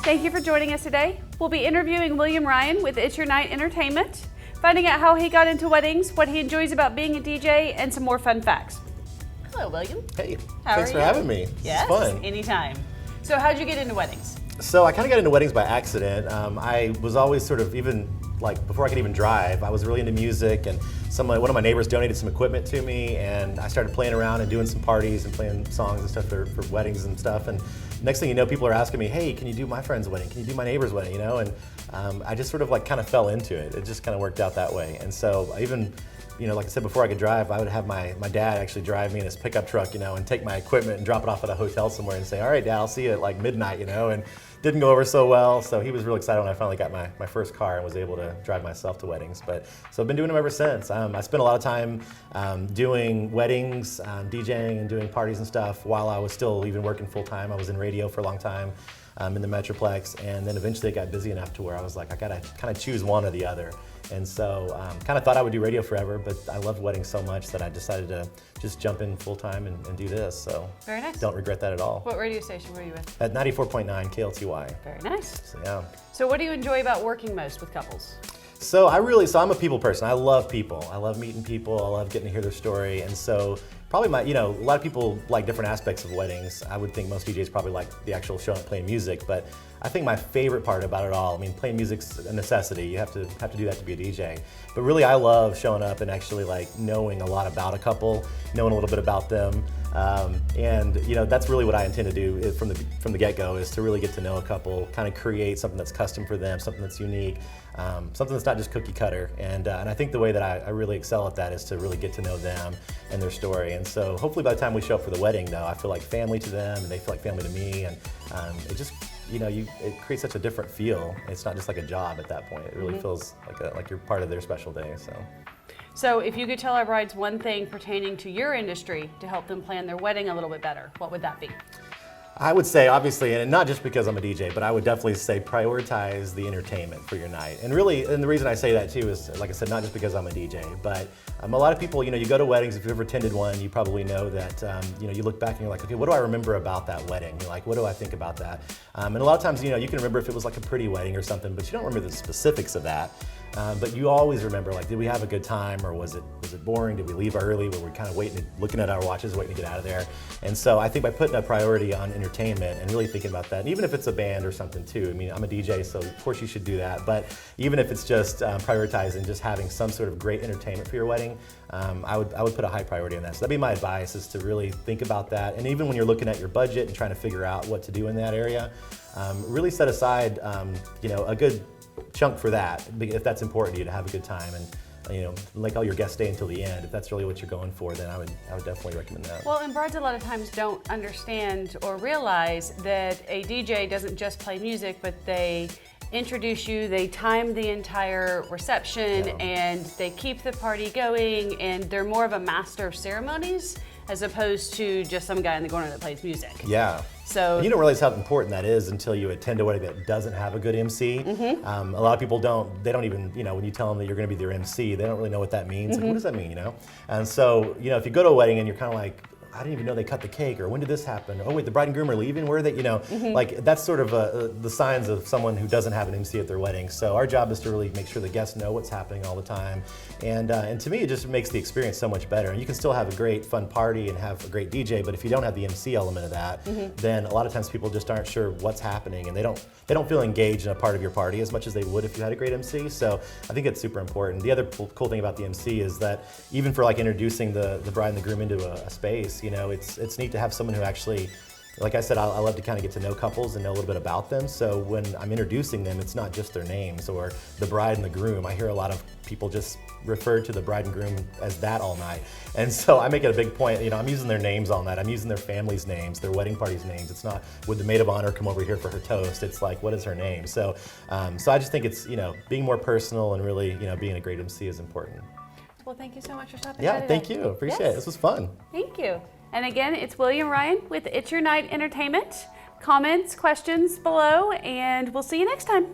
Thank you for joining us today. We'll be interviewing William Ryan with It's Your Night Entertainment, finding out how he got into weddings, what he enjoys about being a DJ, and some more fun facts. Hello, William. Hey, How thanks are for you? having me. Yes, It's fun. anytime. So how'd you get into weddings? So I kind of got into weddings by accident. I was always sort of, even like before I could even drive, I was really into music, and one of my neighbors donated some equipment to me, and I started playing around and doing some parties and playing songs and stuff for weddings and stuff. And next thing you know, people are asking me, hey, can you do my friend's wedding? Can you do my neighbor's wedding? You know, and I just sort of like kind of fell into it. It just kind of worked out that way. And so I even, you know, like I said, before I could drive, I would have my dad actually drive me in his pickup truck, you know, and take my equipment and drop it off at a hotel somewhere and say, all right, Dad, I'll see you at like midnight, you know, and didn't go over so well. So he was real excited when I finally got my first car and was able to drive myself to weddings. But so I've been doing them ever since. I spent a lot of time doing weddings, DJing and doing parties and stuff while I was still even working full time. I was in radio for a long time. In the Metroplex, and then eventually it got busy enough to where I was like, I gotta kind of choose one or the other. And so kind of thought I would do radio forever, but I loved weddings so much that I decided to just jump in full time and do this. So very nice. Don't regret that at all. What radio station were you with? At 94.9 KLTY. Very nice. So yeah. So what do you enjoy about working most with couples? So I'm a people person. I love people. I love meeting people. I love getting to hear their story. And so probably a lot of people like different aspects of weddings. I would think most DJs probably like the actual showing up playing music, but I think my favorite part about it all, I mean, playing music's a necessity. You have to do that to be a DJ. But really, I love showing up and actually like knowing a lot about a couple, knowing a little bit about them. And you know, that's really what I intend to do from the get-go, is to really get to know a couple, kind of create something that's custom for them, something that's unique, something that's not just cookie cutter. And I think the way that I really excel at that is to really get to know them and their story. And so hopefully by the time we show up for the wedding, though, I feel like family to them and they feel like family to me. And it just, you know, it creates such a different feel. It's not just like a job at that point. It really feels like you're part of their special day. So if you could tell our brides one thing pertaining to your industry to help them plan their wedding a little bit better, what would that be? I would say, obviously, and not just because I'm a DJ, but I would definitely say prioritize the entertainment for your night. And really, and the reason I say that too is, like I said, not just because I'm a DJ, but a lot of people, you know, you go to weddings, if you've ever attended one, you probably know that, you know, you look back and you're like, okay, what do I remember about that wedding? You're like, what do I think about that? And a lot of times, you know, you can remember if it was like a pretty wedding or something, but you don't remember the specifics of that. But you always remember, like, did we have a good time, or was it boring? Did we leave early? Were we kind of looking at our watches, waiting to get out of there? And so I think by putting a priority on entertainment and really thinking about that, and even if it's a band or something too, I mean, I'm a DJ, so of course you should do that, but even if it's just prioritizing just having some sort of great entertainment for your wedding, I would put a high priority on that. So that'd be my advice, is to really think about that. And even when you're looking at your budget and trying to figure out what to do in that area, really set aside, you know, a good chunk for that, if that's important to you, to have a good time and, you know, like all your guests stay until the end. If that's really what you're going for, then I would definitely recommend that. Well, and brides a lot of times don't understand or realize that a DJ doesn't just play music, but they introduce you, they time the entire reception, and they keep the party going, and they're more of a master of ceremonies as opposed to just some guy in the corner that plays music. Yeah. So and you don't realize how important that is until you attend a wedding that doesn't have a good MC. A lot of people they don't even, you know, when you tell them that you're going to be their MC, they don't really know what that means. Like, what does that mean, you know? And so, you know, if you go to a wedding and you're kind of like, I didn't even know they cut the cake, or when did this happen? Oh wait, the bride and groom are leaving, where are they? You know, like that's sort of the signs of someone who doesn't have an MC at their wedding. So our job is to really make sure the guests know what's happening all the time. And to me, it just makes the experience so much better. And you can still have a great fun party and have a great DJ, but if you don't have the MC element of that, then a lot of times people just aren't sure what's happening, and they don't feel engaged in a part of your party as much as they would if you had a great MC. So I think it's super important. The other cool thing about the MC is that even for like introducing the bride and the groom into a space, you know, it's neat to have someone who actually, like I said, I love to kind of get to know couples and know a little bit about them. So when I'm introducing them, it's not just their names or the bride and the groom. I hear a lot of people just refer to the bride and groom as that all night. And so I make it a big point, you know, I'm using their names all night. I'm using their family's names, their wedding party's names. It's not, would the maid of honor come over here for her toast? It's like, what is her name? So, so I just think it's, you know, being more personal and really, you know, being a great MC is important. Well, thank you so much for stopping by Yeah, today. thank you. Appreciate it. This was fun. Thank you. And again, it's William Ryan with It's Your Night Entertainment. Comments, questions below, and we'll see you next time.